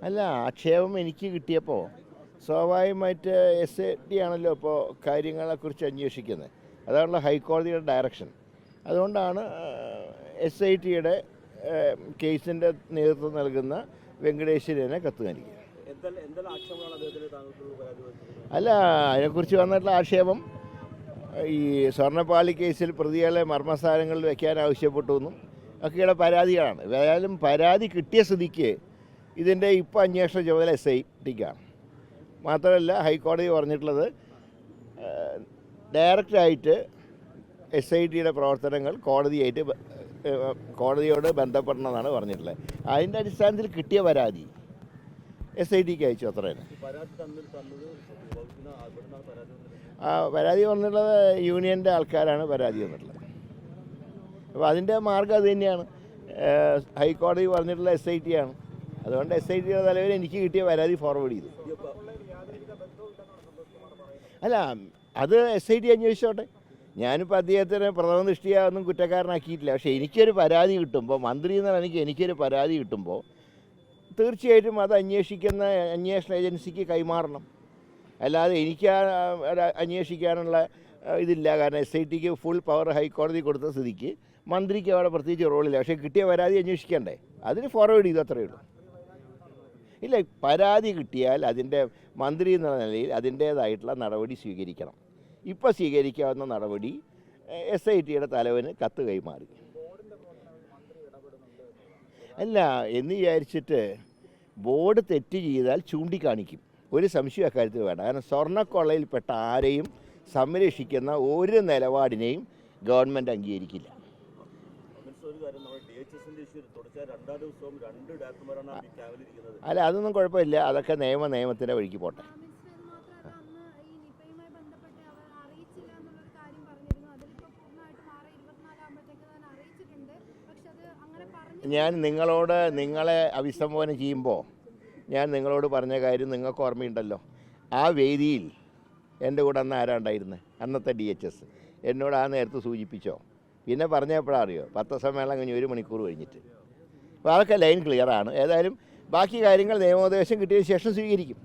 അല്ല, ആക്ഷേപം എനിക്ക് കിട്ടിയപ്പോൾ സ്വാഭാവികമായിട്ട് SIT ആണല്ലോ ഇപ്പോൾ കാര്യങ്ങളെക്കുറിച്ച് അന്വേഷിക്കുന്നത്. അതാണല്ലോ ഹൈക്കോടതിയുടെ ഡയറക്ഷൻ. അതുകൊണ്ടാണ് SITയുടെ കേസിൻ്റെ നേതൃത്വം നൽകുന്ന വെങ്കടേശ്വരനെ കത്ത് നൽകിയത്. അല്ല, അതിനെക്കുറിച്ച് വന്നിട്ടുള്ള ആക്ഷേപം ഈ സ്വർണ്ണപ്പാളി കേസിൽ പ്രതികളെ മർമ്മസ്ഥാനങ്ങളിൽ വയ്ക്കാൻ ആവശ്യപ്പെട്ടു എന്നും ഒക്കെയുള്ള പരാതികളാണ്. ഏതായാലും പരാതി കിട്ടിയ സ്ഥിതിക്ക് ഇതിൻ്റെ ഇപ്പോൾ അന്വേഷണ ചുമതല SITക്കാണ്. മാത്രമല്ല ഹൈക്കോടതി പറഞ്ഞിട്ടുള്ളത് ഡയറക്റ്റായിട്ട് SITയുടെ പ്രവർത്തനങ്ങൾ കോടതിയോട് ബന്ധപ്പെടണമെന്നാണ് പറഞ്ഞിട്ടുള്ളത്. അതിൻ്റെ അടിസ്ഥാനത്തിൽ കിട്ടിയ പരാതി SITക്ക് അയച്ചു, അത്ര തന്നെ. പരാതി വന്നിട്ടുള്ളത് യൂണിയൻ്റെ ആൾക്കാരാണ് പരാതി വന്നിട്ടുള്ളത്. അപ്പോൾ അതിൻ്റെ മാർഗ്ഗം അത് തന്നെയാണ്. ഹൈക്കോടതി പറഞ്ഞിട്ടുള്ള SIT ആണ്. അതുകൊണ്ട് SITയുടെ തലവൻ എനിക്ക് കിട്ടിയ പരാതി ഫോർവേഡ് ചെയ്തു. അല്ല, അത് SIT അന്വേഷിച്ചോട്ടെ. ഞാനിപ്പോൾ അദ്ദേഹത്തിന് പ്രഥമ ദൃഷ്ടിയ ഒന്നും കുറ്റക്കാരനാക്കിയിട്ടില്ല. പക്ഷേ എനിക്കൊരു പരാതി കിട്ടുമ്പോൾ, മന്ത്രി എന്നുള്ള എനിക്കൊരു പരാതി കിട്ടുമ്പോൾ തീർച്ചയായിട്ടും അത് അന്വേഷിക്കുന്ന അന്വേഷണ ഏജൻസിക്ക് കൈമാറണം. അല്ലാതെ എനിക്ക് അന്വേഷിക്കാനുള്ള ഇതില്ല. കാരണം SITക്ക് ഫുൾ പവർ ഹൈക്കോടതി കൊടുത്ത സ്ഥിതിക്ക് മന്ത്രിക്ക് അവിടെ പ്രത്യേകിച്ച് റോളില്ല. പക്ഷേ കിട്ടിയ പരാതി അന്വേഷിക്കണ്ടേ, അതിന് ഫോർവേഡ് ചെയ്തു, അത്രയേ ഉള്ളൂ. ഇല്ല, പരാതി കിട്ടിയാൽ അതിൻ്റെ മന്ത്രി എന്നുള്ള നിലയിൽ അതിൻ്റേതായിട്ടുള്ള നടപടി സ്വീകരിക്കണം. ഇപ്പോൾ സ്വീകരിക്കാവുന്ന നടപടി SITയുടെ തലവന് കത്ത് കൈമാറി. അല്ല എന്ന് വിചാരിച്ചിട്ട് ബോർഡ് തെറ്റ് ചെയ്താൽ ചൂണ്ടിക്കാണിക്കും. ഒരു സംശയം അക്കാര്യത്തിൽ വേണ്ട. കാരണം സ്വർണ്ണക്കൊള്ളയിൽപ്പെട്ട ആരെയും സംരക്ഷിക്കുന്ന ഒരു നിലപാടിനെയും ഗവൺമെൻറ് അംഗീകരിക്കില്ല. അല്ല, അതൊന്നും കുഴപ്പമില്ല. അതൊക്കെ നിയമത്തിൻ്റെ വഴിക്ക് പോട്ടെ. ഞാൻ നിങ്ങളെ അഭിസംബോധന ചെയ്യുമ്പോൾ ഞാൻ നിങ്ങളോട് പറഞ്ഞ കാര്യം നിങ്ങൾക്ക് ഓർമ്മയുണ്ടല്ലോ. ആ വേദിയിൽ എൻ്റെ കൂടെ അന്ന് ആരാണ്ടായിരുന്നത്? അന്നത്തെ DHS എന്നോട് ആ നേരത്ത് സൂചിപ്പിച്ചോ. പിന്നെ പറഞ്ഞപ്പോഴാണ് അറിയോ, പത്രസമ്മേളനം കഴിഞ്ഞ് 1 മണിക്കൂർ കഴിഞ്ഞിട്ട്. അപ്പോൾ അതൊക്കെ ലൈൻ ക്ലിയറാണ്. ഏതായാലും ബാക്കി കാര്യങ്ങൾ നിയമോപദേശം കിട്ടിയതിന് ശേഷം സ്വീകരിക്കും.